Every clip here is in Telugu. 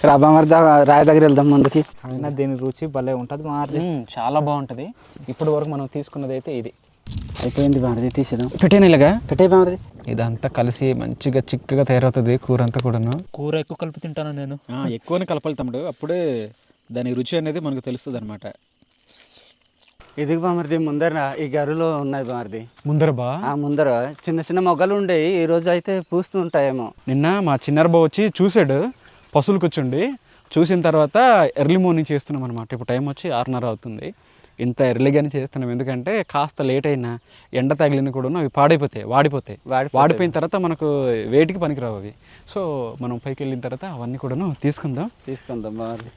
రాబా మరి రాయ దగ్గర వెళ్దాం ముందుకి. అయినా దీని రుచి భలే ఉంటుంది మాది, చాలా బాగుంటుంది. ఇప్పటి వరకు మనం తీసుకున్నది అయితే ఇది అయిపోయింది బామర్ది, తీసేద్దాం. పెట్టేనిలాగా పెట్టే బామర్ది. ఇదంతా కలిసి మంచిగా చిక్కగా తయారవుతుంది కూర అంతా కూడాను. కూర ఎక్కువ కలిపి తింటాను నేను. ఎక్కువనే కలపాలి తమ్ముడు, అప్పుడే దాని రుచి అనేది మనకు తెలుస్తుంది అనమాట. ఇది బామర్ది ముందర ఈ గరులో ఉన్నాయి బామర్ది. ముందర బా ముందర చిన్న చిన్న మొగ్గలు ఉండేవి, ఈ రోజు అయితే పూస్తూ ఉంటాయేమో. నిన్న మా చిన్నార బావ వచ్చి చూసాడు, పశువులు కూర్చుండి చూసిన తర్వాత ఎర్లీ మార్నింగ్ చేస్తున్నాం అనమాట. ఇప్పుడు టైం వచ్చి 6:30 అవుతుంది. ఇంత ఎర్లీగానే చేస్తున్నాం, ఎందుకంటే కాస్త లేట్ అయినా ఎండ తగిలిన కూడా అవి వాడిపోతాయి. వాడిపోయిన తర్వాత మనకు వేటికి పనికిరావు అవి. సో మనం పైకి వెళ్ళిన తర్వాత అవన్నీ కూడాను తీసుకుందాం బామర్ది.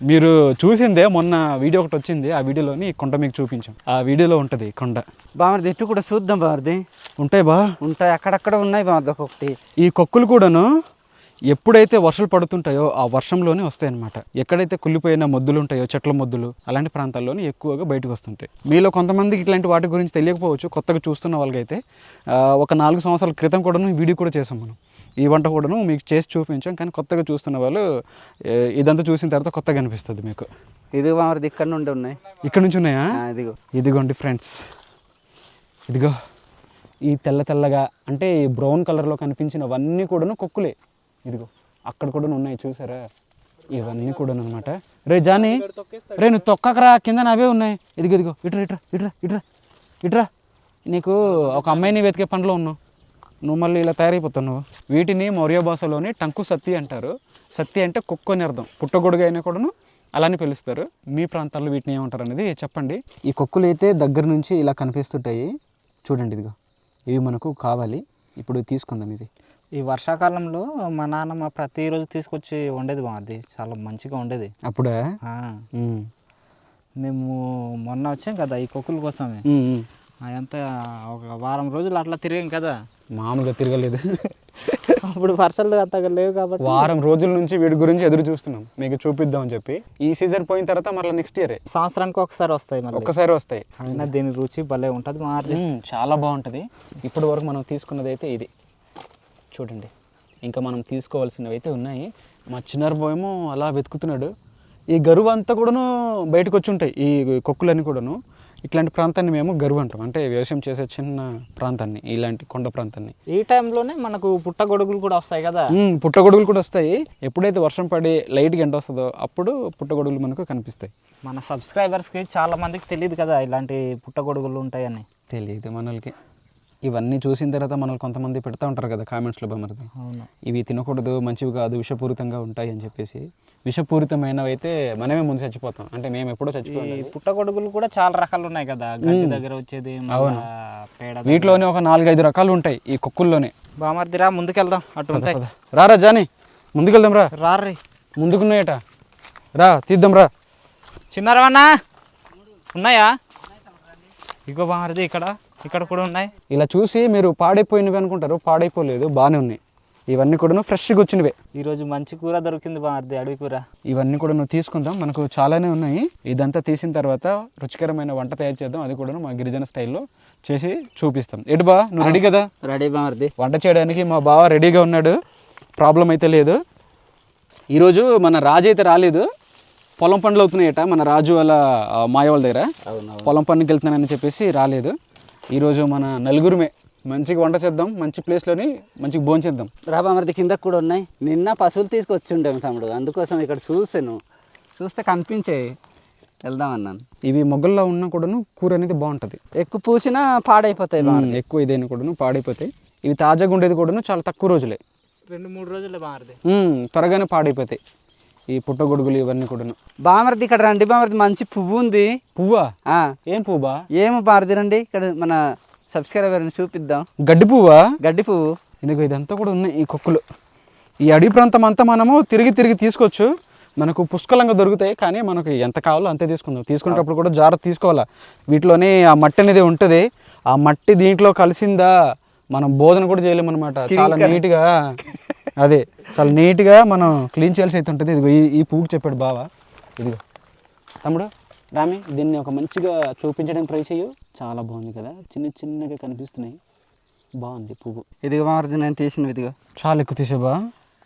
మీరు చూసిందే మొన్న వీడియో ఒకటి వచ్చింది, ఆ వీడియోలోని కొండ మీకు చూపించాం. ఆ వీడియోలో ఉంటుంది కొండ బామర్ది. ఇటు కూడా చూద్దాం బామర్ది. ఉంటాయి బా, ఉంటాయి, అక్కడక్కడ ఉన్నాయి బామర్ది ఒక్కొక్కటి. ఈ కొక్కులు కూడాను ఎప్పుడైతే వర్షాలు పడుతుంటాయో ఆ వర్షంలోనే వస్తాయి అన్నమాట. ఎక్కడైతే కుళ్ళిపోయిన మొద్దులు ఉంటాయో, చెట్ల మొద్దులు, అలాంటి ప్రాంతాల్లోనే ఎక్కువగా బయటకు వస్తుంటాయి. మీలో కొంతమందికి ఇట్లాంటి వాటి గురించి తెలియకపోవచ్చు, కొత్తగా చూస్తున్న వాళ్ళకైతే ఒక 4 సంవత్సరాల క్రితం కూడాను వీడియో కూడా చేసాం మనం. ఈ వంట కూడాను మీకు చేసి చూపించాం, కానీ కొత్తగా చూస్తున్న వాళ్ళు ఇదంతా చూసిన తర్వాత కొత్తగా అనిపిస్తుంది మీకు. ఇది బామర్ది ఇక్కడ నుండి ఉన్నాయి. ఇక్కడ నుంచి ఉన్నాయా? ఇదిగోండి ఫ్రెండ్స్, ఇదిగో ఈ తెల్లగా అంటే ఈ బ్రౌన్ కలర్లో కనిపించినవన్నీ కూడాను కొక్కులే. ఇదిగో అక్కడ కూడా ఉన్నాయి, చూసారా? ఇవన్నీ కూడా అనమాట. రే జానీ, రే నువ్వు తొక్కకరా, కింద అవే ఉన్నాయి. ఇదిగో ఇట్రా. నీకు ఒక అమ్మాయిని వెతికే పనిలో ఉన్నావు, నువ్వు మళ్ళీ ఇలా తయారైపోతావు నువ్వు. వీటిని మౌర్య భాషలోని టంకు సత్తి అంటారు. సత్తి అంటే కుక్క అని అర్థం. పుట్టగొడుగు అయినా కూడాను అలానే పిలుస్తారు. మీ ప్రాంతాల్లో వీటిని ఏమంటారు అనేది చెప్పండి. ఈ కొక్కులు అయితే దగ్గర నుంచి ఇలా కనిపిస్తుంటాయి, చూడండి. ఇదిగో ఇవి మనకు కావాలి, ఇప్పుడు తీసుకుందాం. ఇది ఈ వర్షాకాలంలో మా నాన్నమ్మ ప్రతిరోజు తీసుకొచ్చి వండేది బాగుంది, చాలా మంచిగా ఉండేది అప్పుడే. మేము మొన్న వచ్చాం కదా ఈ కొక్కుల కోసమే, అదంతా ఒక వారం రోజులు అట్లా తిరిగాం కదా. మామూలుగా తిరగలేదు, అప్పుడు వర్షాలు అంతగా లేవు కాబట్టి వారం రోజుల నుంచి వీడి గురించి ఎదురు చూస్తున్నాం, మీకు చూపిద్దామని చెప్పి. ఈ సీజన్ పోయిన తర్వాత మళ్ళీ నెక్స్ట్ ఇయర్ సంవత్సరానికి ఒకసారి వస్తాయి, ఒక్కసారి వస్తాయి. అయినా దీని రుచి భలే ఉంటుంది మాది, చాలా బాగుంటుంది. ఇప్పటి వరకు మనం తీసుకున్నది అయితే ఇది చూడండి. ఇంకా మనం తీసుకోవాల్సినవి అయితే ఉన్నాయి. మా చిన్నారు ఏమో అలా వెతుకుతున్నాడు. ఈ గరువు అంతా కూడాను బయటకు వచ్చి ఉంటాయి, ఈ కొక్కులన్నీ కూడాను. ఇట్లాంటి ప్రాంతాన్ని మేము గరువు అంటాం, అంటే వ్యవసాయం చేసే చిన్న ప్రాంతాన్ని, ఇలాంటి కొండ ప్రాంతాన్ని. ఈ టైంలోనే మనకు పుట్టగొడుగులు కూడా వస్తాయి కదా. పుట్టగొడుగులు కూడా వస్తాయి. ఎప్పుడైతే వర్షం పడి లైట్గా ఎండ వస్తుందో అప్పుడు పుట్టగొడుగులు మనకు కనిపిస్తాయి. మన సబ్స్క్రైబర్స్కి చాలా మందికి తెలియదు కదా ఇలాంటి పుట్టగొడుగులు ఉంటాయని. తెలియదు మనకి. ఇవన్నీ చూసిన తర్వాత మనల్ని కొంతమంది పెడతా ఉంటారు కదా కామెంట్స్లో, బామర్ది ఇవి తినకూడదు, మంచివి కాదు, విషపూరితంగా ఉంటాయి అని చెప్పేసి. విషపూరితమైనవి అయితే మనమే ముందు చచ్చిపోతాం, అంటే మేము ఎప్పుడో చచ్చిపోతాం. పుట్టగొడుగులు కూడా చాలా రకాలు ఉన్నాయి కదా, గడ్డి దగ్గర వచ్చేది, పేడ. వీటిలోనే ఒక 4-5 రకాలు ఉంటాయి ఈ కొక్కుల్లోనే. బామర్దిరా ముందుకెళ్దాం, అటు ఉంటాయి. రారా జానీ, ముందుకెళ్దాం రా. రారీ ముందుకున్నాయట, రా తీద్దాం రా. చిన్నారవన్నా ఉన్నాయా? ఇగో బామర్ది ఇక్కడ కూడా ఉన్నాయి. ఇలా చూసి మీరు పాడైపోయినవి అనుకుంటారు, పాడైపోలేదు, బాగానే ఉన్నాయి. ఇవన్నీ కూడా ఫ్రెష్గా వచ్చినవే. ఈరోజు మంచి కూర దొరికింది బామర్ది, అడవి కూర. ఇవన్నీ కూడా నువ్వు తీసుకుందాం, మనకు చాలానే ఉన్నాయి. ఇదంతా తీసిన తర్వాత రుచికరమైన వంట తయారు చేద్దాం, అది కూడా మా గిరిజన స్టైల్లో చేసి చూపిస్తాం. ఎటు బా, నువ్వు రెడీ కదా? రెడీ బామర్ది. వంట చేయడానికి మా బావ రెడీగా ఉన్నాడు, ప్రాబ్లం అయితే లేదు. ఈరోజు మన రాజు అయితే రాలేదు, పొలం పనులు అవుతున్నాయట మన రాజు వాళ్ళ మాయ వాళ్ళ దగ్గర. పొలం పనుకి వెళ్తున్నానని చెప్పేసి రాలేదు. ఈరోజు మన నలుగురమే మంచిగా వంట చేద్దాం, మంచి ప్లేస్లోని మంచిగా భోంచేద్దాం. రాబామర్ది కిందకు కూడా ఉన్నాయి. నిన్న పశువులు తీసుకొచ్చి ఉంటాము తమ్ముడు, అందుకోసం ఇక్కడ చూస్తే కనిపించాయి, వెళ్దామన్నాను. ఇవి మొగ్గల్లో ఉన్నా కూడాను కూర అనేది బాగుంటుంది. ఎక్కువ పూసినా పాడైపోతాయి, ఎక్కువ ఇదైనా కూడాను పాడైపోతాయి. ఇవి తాజాగా ఉండేది కూడాను చాలా తక్కువ రోజులే, 2-3 రోజులే బామర్ది, త్వరగానే పాడైపోతాయి ఈ పుట్టగొడుగులు ఇవన్నీ కూడాను. బామర్ది ఇక్కడ రండి బామర్ది, మంచి పువ్వు ఉంది. పువ్వా? ఏం పువ్వా? ఏమో బామర్ది రండి, ఇక్కడ మన సబ్స్క్రైబర్ని చూపిద్దాం. గడ్డి పువ్వా? గడ్డి పువ్వు. ఇదిగో ఇదంతా కూడా ఉన్నాయి ఈ కొక్కులు. ఈ అడవి ప్రాంతం అంతా మనము తిరిగి తీసుకోవచ్చు, మనకు పుష్కలంగా దొరుకుతాయి. కానీ మనకు ఎంత కావాలో అంతే తీసుకుందాం. తీసుకునేటప్పుడు కూడా జాగ్రత్త తీసుకోవాలా. వీటిలోనే ఆ మట్టి అనేది ఉంటుంది, ఆ మట్టి దీంట్లో కలిసిందా మనం భోజన కూడా చేయలేము అనమాట. చాలా నీట్గా చాలా నీట్గా మనం క్లీన్ చేయాల్సి అయితే ఉంటుంది. ఇదిగో ఈ పువ్వుకి చెప్పాడు బావ. ఇదిగో తమ్ముడు రామి, దీన్ని ఒక మంచిగా చూపించడానికి ట్రై చేయు. చాలా బాగుంది కదా, చిన్నగా కనిపిస్తున్నాయి, బాగుంది పువ్వు. ఇదిగో బామర్ది నేను తీసిన, ఇదిగో చాలా ఎక్కువ తీసావా?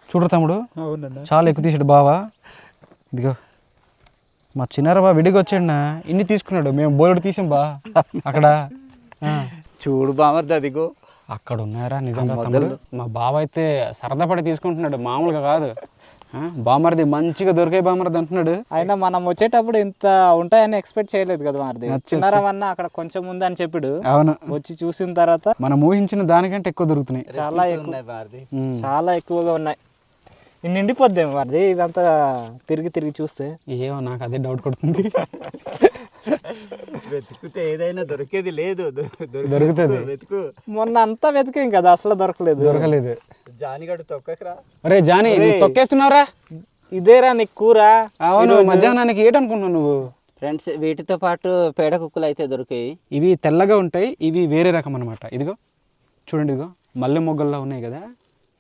చూడరు తమ్ముడు అవునన్నా. చాలా ఎక్కువ తీసాడు బావా. ఇదిగో మా చిన్నారా బా విడిగా వచ్చాడు, ఇన్ని తీసుకున్నాడు. మేము బోలెడు తీసాం బా అక్కడ. చూడు బామర్ది అదిగో అక్కడ ఉన్నారా నిజంగా తమ్ముడు. మా బావ అయితే సరదా పడి తీసుకుంటున్నాడు, మామూలుగా కాదు. బామర్ది మంచిగా దొరికాయి బామర్ది అంటున్నాడు. అయినా మనం వచ్చేటప్పుడు ఇంత ఉంటాయని ఎక్స్పెక్ట్ చేయలేదు కదా మారిది. చిన్నారమన్న అక్కడ కొంచెం ఉంది అని చెప్పాడు. అవును, వచ్చి చూసిన తర్వాత మనం ఊహించిన దానికంటే ఎక్కువ దొరుకుతున్నాయి. చాలా ఎక్కువ, చాలా ఎక్కువగా ఉన్నాయి. ఇన్ని నిండిపోద్దేమో వారిది ఇదంతా తిరిగి తిరిగి చూస్తే. ఏమో నాకు అదే డౌట్ కొడుతుంది. వెతుకుతే ఏదైనా దొరికేది లేదు. దొరుకుతుంది. వెతుకు. మొన్న అంతా వెతికాం కదా, అసలు దొరకలేదు. జానిగడు తొక్కకరా. అరే జానీ, నువ్వు తొక్కేస్తున్నావురా. ఇదేరా నీకు కూర? అవును, మధ్యాహ్నానికి ఏంటనుకుంటున్నావు నువ్వు? ఫ్రెండ్స్, వీటితో పాటు పేడ కుక్కలు అయితే దొరికాయి. ఇవి తెల్లగా ఉంటాయి, ఇవి వేరే రకం అనమాట. ఇదిగో చూడండి, ఇదిగో మల్లె మొగ్గల్లో ఉన్నాయి కదా,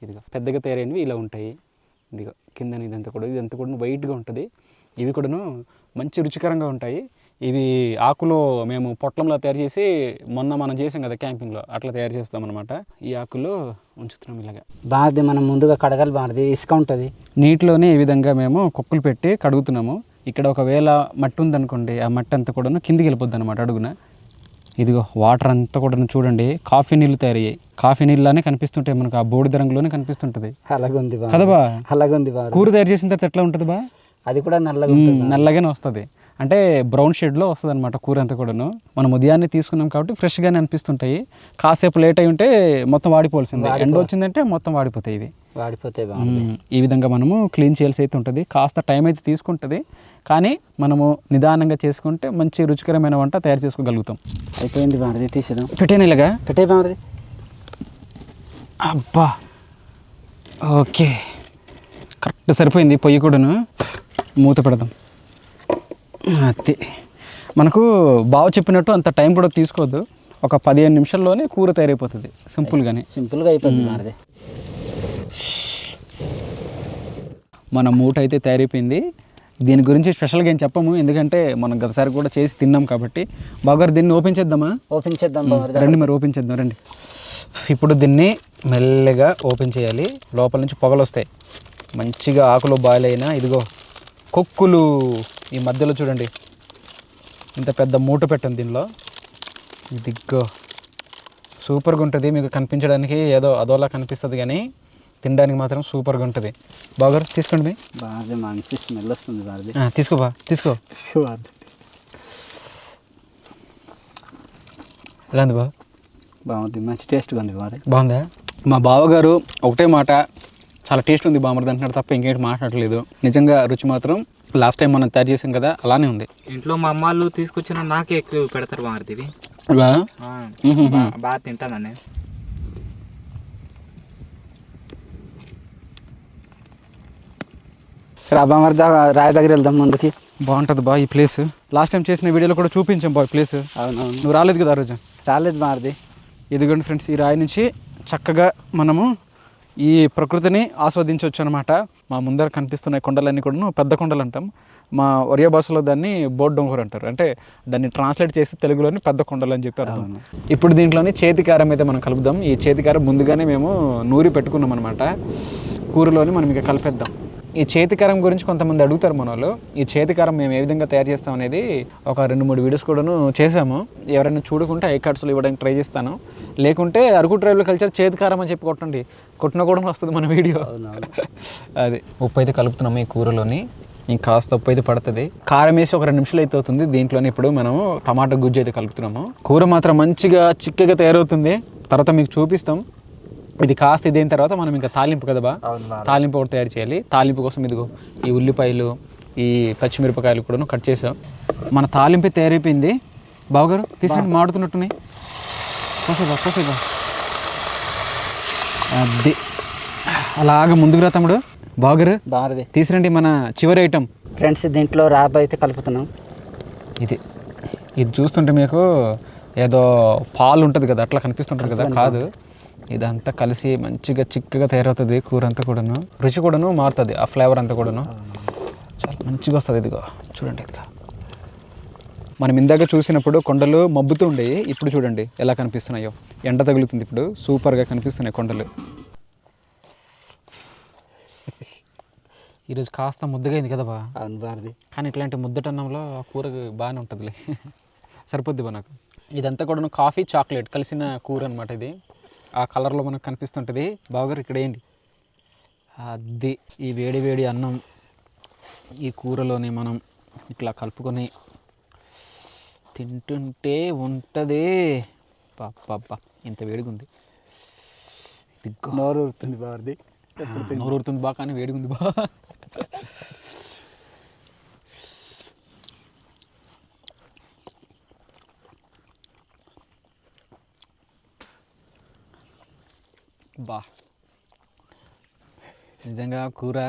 ఇదిగో పెద్దగా తయారైనవి ఇలా ఉంటాయి. ఇదిగో కింద ఇదంతా కూడా వైట్గా ఉంటుంది. ఇవి కూడాను మంచి రుచికరంగా ఉంటాయి. ఇవి ఆకులో మేము పొట్లంలో తయారు చేసి మొన్న మనం చేసాం కదా క్యాంపింగ్లో, అట్లా తయారు చేస్తాం అనమాట. ఈ ఆకుల్లో ఉంచుతున్నాం ఇలాగా. బాగుంది. మనం ముందుగా కడగాలి బాగుంది, ఇసుక ఉంటుంది నీటిలోనే ఈ విధంగా మేము కుక్కలు పెట్టి కడుగుతున్నాము. ఇక్కడ ఒకవేళ మట్టి ఉందనుకోండి, ఆ మట్టి అంతా కూడా కిందికి వెళ్ళిపోద్ది అనమాట అడుగున. ఇదిగో వాటర్ అంతా కూడా చూడండి, కాఫీ నీళ్ళు తయారయ్యాయి. కాఫీ నీళ్ళనే కనిపిస్తుంటాయి మనకు, ఆ బూడిద రంగులోనే కనిపిస్తుంటుంది. అలాగుంది బా, కదా బా. అలాగుంది బా. కూర తయారు చేసిన తర్వాత ఎట్లా ఉంటుంది బా? అది కూడా నల్లగా ఉంటుంది. నల్లగానే వస్తుంది, అంటే బ్రౌన్ షేడ్లో వస్తుంది అనమాట కూర అంతా కూడాను. మనం ఉదయాన్నే తీసుకున్నాం కాబట్టి ఫ్రెష్గానే అనిపిస్తుంటాయి. కాసేపు లేట్ అయి ఉంటే మొత్తం వాడిపోవాల్సిందే, ఎండ వచ్చిందంటే మొత్తం వాడిపోతాయి ఇవి. వాడిపోతాయి. ఈ విధంగా మనము క్లీన్ చేయాల్సి అయితే ఉంటుంది. కాస్త టైం అయితే తీసుకుంటుంది, కానీ మనము నిదానంగా చేసుకుంటే మంచి రుచికరమైన వంట తయారు చేసుకోగలుగుతాం. అయిపోయింది బామర్ది, తీసేద్దాం. పెట్టేనా ఇలాగా? పెట్టే బామర్ది. అబ్బా, ఓకే, కరెక్ట్ సరిపోయింది. పొయ్యి కూడాను మూత పెడదాం. అది మనకు బావ చెప్పినట్టు అంత టైం కూడా తీసుకోవద్దు, ఒక 15 నిమిషాల్లోనే కూర తయారైపోతుంది సింపుల్గానే. సింపుల్గా అయిపోతుంది బామర్ది. మన మూట అయితే తయారైపోయింది. దీని గురించి స్పెషల్గా ఏం చెప్పము, ఎందుకంటే మనం గతసారి కూడా చేసి తిన్నాం కాబట్టి. బాగారు దీన్ని ఓపెన్ చేద్దామా? ఓపెన్ చేద్దాం బామర్ది. రండి మరి ఓపెన్ చేద్దాం, రండి. ఇప్పుడు దీన్ని మెల్లగా ఓపెన్ చేయాలి. లోపల నుంచి పొగలు వస్తాయి మంచిగా. ఆకులో బాయిల్ అయినా ఇదిగో కొక్కులు ఈ మధ్యలో చూడండి, ఇంత పెద్ద మూట పెట్టండి దీనిలో. ఇదిగో సూపర్గా ఉంటుంది. మీకు కనిపించడానికి ఏదో అదోలా కనిపిస్తుంది, కానీ తినడానికి మాత్రం సూపర్గా ఉంటుంది. బాగా తీసుకోండి బామర్ది, మంచి స్మెల్ వస్తుంది బామర్ది. తీసుకో బా, తీసుకో. ఎలా ఉంది బా? బాగుంది, మంచి టేస్ట్గా ఉంది బామర్ది. బాగుందా? మా బావగారు ఒకటే మాట, చాలా టేస్ట్ ఉంది బామర్ది అంటున్నాడు తప్ప ఇంకేంటి మాట్లాడలేదు. నిజంగా రుచి మాత్రం లాస్ట్ టైం మనం తయారు చేసాం కదా అలానే ఉంది. ఇంట్లో మా అమ్మాళ్ళు తీసుకొచ్చిన నాకే ఎక్కువ పెడతారు బామర్ది ఇది. బాగా తింటానని. రా బామర్ది, రాయి దగ్గర వెళ్దాం ముందుకి. బాగుంటుంది బా ఈ ప్లేస్. లాస్ట్ టైం చేసిన వీడియోలో కూడా చూపించాం బా ఈ ప్లేస్. అవునవును, నువ్వు రాలేదు కదా ఆ రోజు. రాలేదు బామర్ది. ఇదిగోండి ఫ్రెండ్స్, ఈ రాయి నుంచి చక్కగా మనము ఈ ప్రకృతిని ఆస్వాదించవచ్చు అనమాట. మా ముందర కనిపిస్తున్న కొండలన్నీ కూడా పెద్ద కొండలు అంటాం. మా ఒరియా భాషలో దాన్ని బోట్ డొంగర్ అంటారు. అంటే దాన్ని ట్రాన్స్లేట్ చేస్తే తెలుగులోని పెద్ద కొండలు అని చెప్పి అర్థం. ఇప్పుడు దీంట్లోని చేతికారం అయితే మనం కలుపుదాం. ఈ చేతికారం ముందుగానే మేము నూరి పెట్టుకున్నాం అనమాట. కూరలోని మనం ఇక కలిపేద్దాం. ఈ చేతికారం గురించి కొంతమంది అడుగుతారు మన వాళ్ళు. ఈ చేతికారం మేము ఏ విధంగా తయారు చేస్తాం అనేది ఒక 2-3 వీడియోస్ కూడాను చేసాము. ఎవరైనా చూడకుంటే ఐ కార్డ్స్లో ఇవ్వడానికి ట్రై చేస్తాను. లేకుంటే అరకు ట్రైబల్ కల్చర్ చేతికారం అని చెప్పి కొట్టండి, కొట్టిన కూడా వస్తుంది మన వీడియో. అది ఉప్పు అయితే కలుపుతున్నాము ఈ కూరలోని. కాస్త ఉప్పు అయితే పడుతుంది. కారం వేసి ఒక 2 నిమిషాలు అయితే అవుతుంది. దీంట్లోనే ఇప్పుడు మనము టమాటా గుజ్జు అయితే కలుపుతున్నాము. కూర మాత్రం మంచిగా చిక్కగా తయారవుతుంది. తర్వాత మీకు చూపిస్తాం. ఇది కాస్త ఇదైన తర్వాత మనం ఇంకా తాలింపు కదా బా, తాలింపు ఒకటి తయారు చేయాలి. తాలింపు కోసం ఇదిగో ఈ ఉల్లిపాయలు, ఈ పచ్చిమిరపకాయలు కూడా కట్ చేసాం. మన తాలింపు తయారైపోయింది. బావగారు తీసుకుని మాడుతున్నట్టున్నాయి. కోసేదా అది అలాగ ముందుకు రా తమ్ముడు. బావగారు బామర్ది, తీసురండి మన చివరి ఐటమ్. ఫ్రెండ్స్, దీంట్లో రాబ అయితే కలుపుతున్నాం. ఇది చూస్తుంటే మీకు ఏదో పాలు ఉంటుంది కదా అట్లా కనిపిస్తుంటుంది కదా, కాదు. ఇదంతా కలిసి మంచిగా చిక్కగా తయారవుతుంది. కూర అంతా కూడాను రుచి కూడాను మారుతుంది. ఆ ఫ్లేవర్ అంతా కూడాను చాలా మంచిగా వస్తుంది. ఇదిగో చూడండి, ఇదిగా మనం ఇందాక చూసినప్పుడు కొండలు మబ్బుతూ ఉండేవి. ఇప్పుడు చూడండి ఎలా కనిపిస్తున్నాయో, ఎండ తగులుతుంది. ఇప్పుడు సూపర్గా కనిపిస్తున్నాయి కొండలు. ఈరోజు కాస్త ముద్దగా అయింది కదా బా. అవును బారది. కానీ ఇట్లాంటి ముద్దటన్నంలో కూర బాగానే ఉంటుందిలే. సరిపోద్ది బా నాకు. ఇదంతా కూడా కాఫీ చాక్లెట్ కలిసిన కూర అనమాట ఇది. ఆ కలర్లో మనకు కనిపిస్తుంటుంది. బావగారు ఇక్కడ ఏంటి అది ఈ వేడి వేడి అన్నం ఈ కూరలోని మనం ఇట్లా కలుపుకొని తింటుంటే ఉంటుంది. పాప ఇంత వేడిగా ఉంది. నోరు ఊరుతుంది బారది. నోరు ఊరుతుంది బా, కానీ వేడిగా ఉంది బా. బా నిజంగా కూర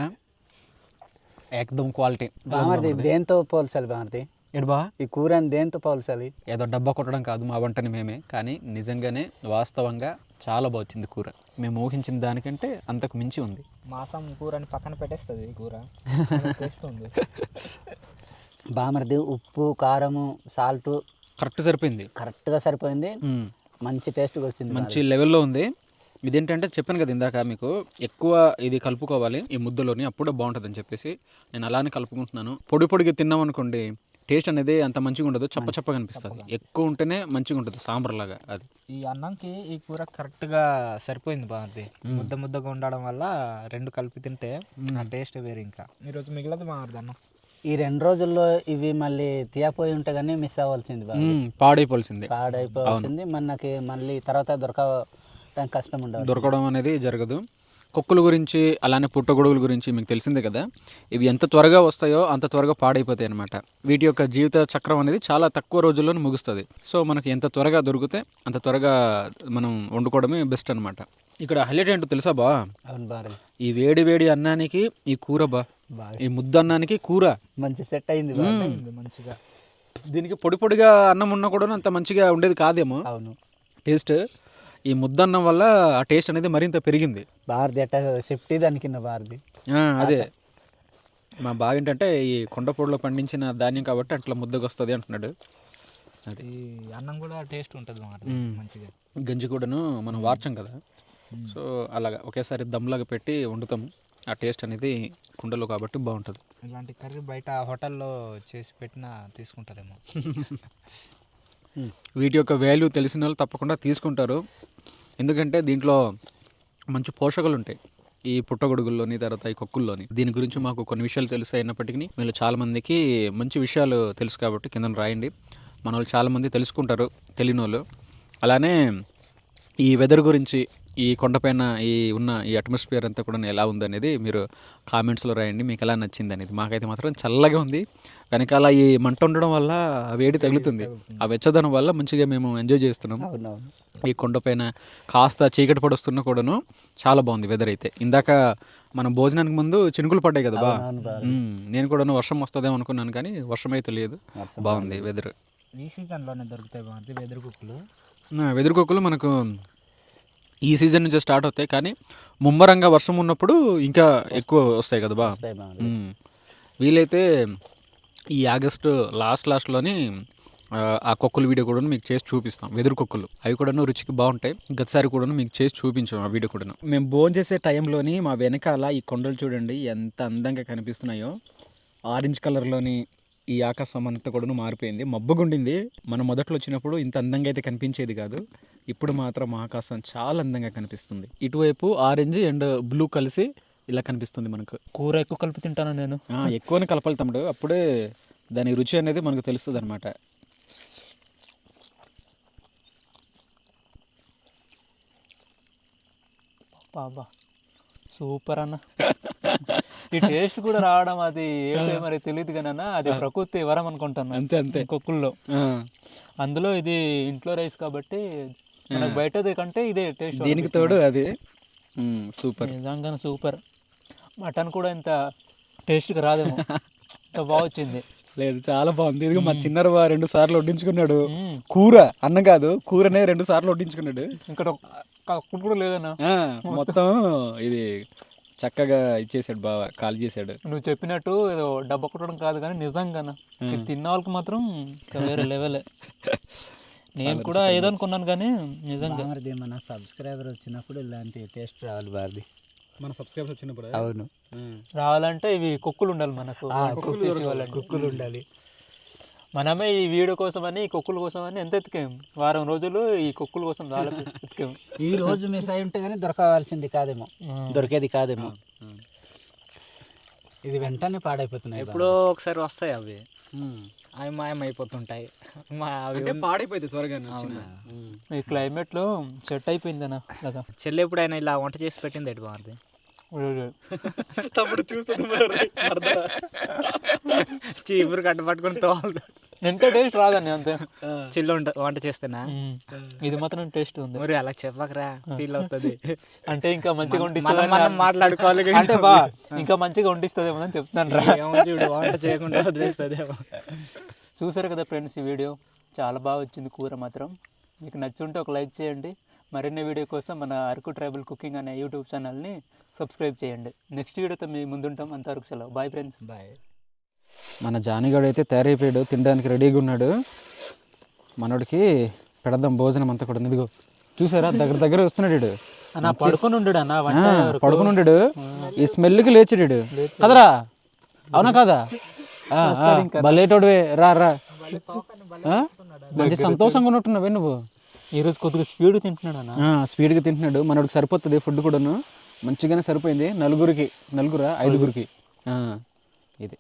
ఏకదం క్వాలిటీ. బామర్ది దేంతో పోల్చాలి బామర్ది? ఎడు బా ఈ కూరని దేంతో పోల్చాలి? ఏదో డబ్బా కొట్టడం కాదు మా వంటని మేమే, కానీ నిజంగానే వాస్తవంగా చాలా బాగుంది కూర. మేము ఊహించిన దానికంటే అంతకు మించి ఉంది. మాసం కూర అని పక్కన పెట్టేస్తుంది ఈ కూర. టేస్ట్ ఉంది బామర్ది. ఉప్పు కారము సాల్ట్ కరెక్ట్ సరిపోయింది. కరెక్ట్గా సరిపోయింది. మంచి టేస్ట్గా వచ్చింది. మంచి లెవెల్లో ఉంది. ఇదేంటంటే చెప్పాను కదా ఇందాక మీకు, ఎక్కువ ఇది కలుపుకోవాలి ఈ ముద్దలోని, అప్పుడే బాగుంటుంది అని చెప్పేసి నేను అలానే కలుపుకుంటున్నాను. పొడి పొడిగా తిన్నాం అనుకోండి టేస్ట్ అనేది అంత మంచిగా ఉండదు, చప్పచప్పగా అనిపిస్తుంది. ఎక్కువ ఉంటేనే మంచిగా ఉంటుంది సాంబార్ లాగా. అది ఈ అన్నంకి ఈ కూర కరెక్ట్గా సరిపోయింది బాగుంది. ముద్ద ముద్దగా ఉండడం వల్ల రెండు కలిపి తింటే ఆ టేస్ట్ వేరు. ఇంకా ఈరోజు మిగిలింది బాగుంది అన్నం. ఈ 2 రోజుల్లో ఇవి మళ్ళీ తీయపోయి ఉంటే కానీ మిస్ అవ్వాల్సింది పాడైపోవాల్సిందే. పాడైపోవాల్సింది. మనకి మళ్ళీ తర్వాత దొరకడానికి కష్టం ఉండదు, దొరకడం అనేది జరగదు. కుక్కల గురించి అలానే పుట్టగొడుగుల గురించి మీకు తెలిసిందే కదా. ఇవి ఎంత త్వరగా వస్తాయో అంత త్వరగా పాడైపోతాయి అన్నమాట. వీటి యొక్క జీవిత చక్రం అనేది చాలా తక్కువ రోజుల్లోనే ముగుస్తుంది. సో మనకి ఎంత త్వరగా దొరికితే అంత త్వరగా మనం వండుకోవడమే బెస్ట్ అనమాట. ఇక్కడ హైలైట్ ఏంటో తెలుసా బా? అవును బాగా. ఈ వేడి వేడి అన్నానికి ఈ కూర బా, ఈ ముద్ద అన్నానికి కూర మంచి సెట్ అయింది మంచిగా. దీనికి పొడి పొడిగా అన్నం ఉన్నా కూడా అంత మంచిగా ఉండేది కాదేమో అవును టేస్ట్. ఈ ముద్దన్నం వల్ల ఆ టేస్ట్ అనేది మరింత పెరిగింది. బారది ఎట్ట షిఫ్ట్ దానికి బారది. అదే మా బాగా ఏంటంటే ఈ కొండపొడిలో పండించిన ధాన్యం కాబట్టి అట్లా ముద్దకు వస్తుంది అంటున్నాడు. అది అన్నం కూడా టేస్ట్ ఉంటుంది మంచిగా. గంజి కూడాను మనం వార్చం కదా, సో అలాగా ఒకేసారి దమ్లాగా పెట్టి వండుతాము. ఆ టేస్ట్ అనేది కుండలో కాబట్టి బాగుంటుంది. ఇలాంటి కర్రీ బయట హోటల్లో చేసి పెట్టినా తీసుకుంటారేమో. వీటి యొక్క వాల్యూ తెలిసిన వాళ్ళు తప్పకుండా తీసుకుంటారు. ఎందుకంటే దీంట్లో మంచి పోషకాలు ఉంటాయి ఈ పుట్టగొడుగుల్లోని, తర్వాత ఈ కొక్కుల్లోని. దీని గురించి మాకు కొన్ని విషయాలు తెలుసు అయినప్పటికీ మీరు చాలామందికి మంచి విషయాలు తెలుసు కాబట్టి కింద రాయండి. మన వాళ్ళు చాలామంది తెలుసుకుంటారు తెలియని వాళ్ళు. అలానే ఈ వెదర్ గురించి, ఈ కొండపైన ఉన్న ఈ అట్మాస్ఫియర్ అంతా కూడా ఎలా ఉందనేది మీరు కామెంట్స్లో రాయండి. మీకు ఎలా నచ్చింది అనేది. మాకైతే మాత్రం చల్లగా ఉంది. వెనకాల ఈ మంట ఉండడం వల్ల వేడి తగులుతుంది. ఆ వెచ్చదనం వల్ల మంచిగా మేము ఎంజాయ్ చేస్తున్నాం. ఈ కొండపైన కాస్త చీకటి పడొస్తున్నా కూడాను చాలా బాగుంది వెదర్ అయితే. ఇందాక మనం భోజనానికి ముందు చినుకులు పడ్డాయి కదా బా, నేను కూడాను వర్షం వస్తుందేమో అనుకున్నాను, కానీ వర్షం అయితే లేదు. బాగుంది వెదర్. ఈ సీజన్లోనే దొరుకుతాయి బాగుంది వెదురు కుక్కలు. వెదురు కుక్కలు మనకు ఈ సీజన్ నుంచి స్టార్ట్ అవుతాయి, కానీ ముమ్మరంగా వర్షం ఉన్నప్పుడు ఇంకా ఎక్కువ వస్తాయి కదా బా. వీలైతే ఈ ఆగస్టు లాస్ట్లోని ఆ కొక్కుల వీడియో కూడా మీకు చేసి చూపిస్తాం. వెదురు కొక్కులు అవి కూడాను రుచికి బాగుంటాయి. గతసారి కూడా మీకు చేసి చూపించాం ఆ వీడియో కూడా. మేము భోజనం చేసే టైంలోని మా వెనకాల ఈ కొండలు చూడండి ఎంత అందంగా కనిపిస్తున్నాయో. ఆరెంజ్ కలర్లోని ఈ ఆకాశం అంతా కూడా మారిపోయింది. మబ్బుగుండింది. మనం మొదట్లో వచ్చినప్పుడు ఇంత అందంగా అయితే కనిపించేది కాదు. ఇప్పుడు మాత్రం ఆకాశం చాలా అందంగా కనిపిస్తుంది. ఇటువైపు ఆరెంజ్ అండ్ బ్లూ కలిసి ఇలా కనిపిస్తుంది మనకు. కూర ఎక్కువ కలిపి తింటాను నేను. ఎక్కువనే కలపాలి తమ్ముడు, అప్పుడే దాని రుచి అనేది మనకు తెలుస్తుంది అనమాట. బాబా సూపర్ అన్న. ఈ టేస్ట్ కూడా రావడం అది ఏంటో మరి తెలియదు కానీ అన్న, అది ప్రకృతి వరం అనుకుంటాను. అంతే అంతే కొక్కుల్లో. అందులో ఇది ఇంట్లో రైస్ కాబట్టి మనకు బయటది కంటే ఇదే టేస్ట్. దీనికి తోడు అది సూపర్, నిజంగా సూపర్. మటన్ కూడా ఇంత టేస్ట్గా రాదేమో, ఇంత బాగా వచ్చింది. లేదు చాలా బాగుంది. ఇది మా చిన్నరు 2 సార్లు వడ్డించుకున్నాడు కూర. అన్నం కాదు, కూరనే 2 సార్లు వడ్డించుకున్నాడు. ఇంకా అప్పుడు కూడా లేదన్నా, మొత్తం ఇది చక్కగా ఇచ్చేసాడు బావ, కాల్ చేశాడు. నువ్వు చెప్పినట్టు ఏదో డబ్బా కొట్టడం కాదు కానీ నిజంగా తిన్న వాళ్ళకి మాత్రం వేరే లెవెలే. నేను కూడా ఏదనుకున్నాను కానీ నిజంగా మన సబ్స్క్రైబర్ వచ్చినప్పుడు ఇలాంటి టేస్ట్ రావాలి బారది. మన సబ్స్క్రైబర్స్ వచ్చినప్పుడు అవును. రావాలంటే ఇవి కుక్కులు ఉండాలి మనకు కుక్ చేసి వాళ్ళకి కుక్కులు ఉండాలి. మనమే ఈ వీడియో కోసం అని ఈ కుక్కుల కోసం అని ఎంత ఎతికాం, వారం రోజులు ఈ కుక్కుల కోసం చాలా ఎతికాం. ఈ రోజు మిస్ అయి ఉంటే కానీ దొరకవలసింది కాదేమో, దొరికేది కాదేమో. ఇది వెంటనే పాడైపోతున్నాయి. ఎప్పుడో ఒకసారి వస్తాయి అవి, అవి మాయమైపోతుంటాయి. అంటే పాడైపోయింది త్వరగా. ఈ క్లైమేట్లో సెట్ అయిపోయిందన్న కదా. చెల్లి ఎప్పుడైనా ఇలా వంట చేసి పెట్టింది ఎటు బాగుంది తప్పుడు చూస్తుంది చీపురు కట్ట పట్టుకుని తోలు. ఎంత టేస్ట్ రాదండి అంతే. చెల్లి వంట చేస్తేనా? ఇది మాత్రం టేస్ట్ ఉంది. మరి అలా చెప్పకరా, ఫీల్ అవుతుంది. అంటే ఇంకా మంచిగా వండిస్తుంది మనం మాట్లాడుకోవాలి అంటే బా ఇంకా మంచిగా వండిస్తుందేమో అని చెప్తాను రా. వంట చేయకుండా వదిలేస్తుందేమో. చూసారు కదా ఫ్రెండ్స్, ఈ వీడియో చాలా బాగా వచ్చింది. కూర మాత్రం మీకు నచ్చుంటే ఒక లైక్ చేయండి. మరిన్ని వీడియో కోసం మన అరకు ట్రైబల్ కుకింగ్ అనే యూట్యూబ్ ఛానల్ని సబ్స్క్రైబ్ చేయండి. నెక్స్ట్ వీడియోతో మీ ముందుంటాం. అంతవరకు సెలవు. Bye friends. బాయ్. మన జానిగాడు అయితే తయారైపోయాడు, తినడానికి రెడీగా ఉన్నాడు. మనోడికి పెడదాం భోజనం అంతా కూడా. ఇదిగో చూసారా, దగ్గర దగ్గర వస్తున్నాడు వీడు. అన్న పడుకొని ఉండడు అన్న, పడుకుని ఉంటాడు. ఈ స్మెల్కి లేచాడు కదరా, అవునా కాదా? భలేటోడువే, రా రా. మంచి సంతోషంగా ఉన్నట్టున్నావే నువ్వు. ఈరోజు కొద్దిగా స్పీడ్ తింటున్నాడు అన్న. స్పీడ్గా తింటున్నాడు. మనోడికి సరిపోతుంది ఫుడ్ కూడాను, మంచిగానే సరిపోయింది. నలుగురా 5గురికి ఇది.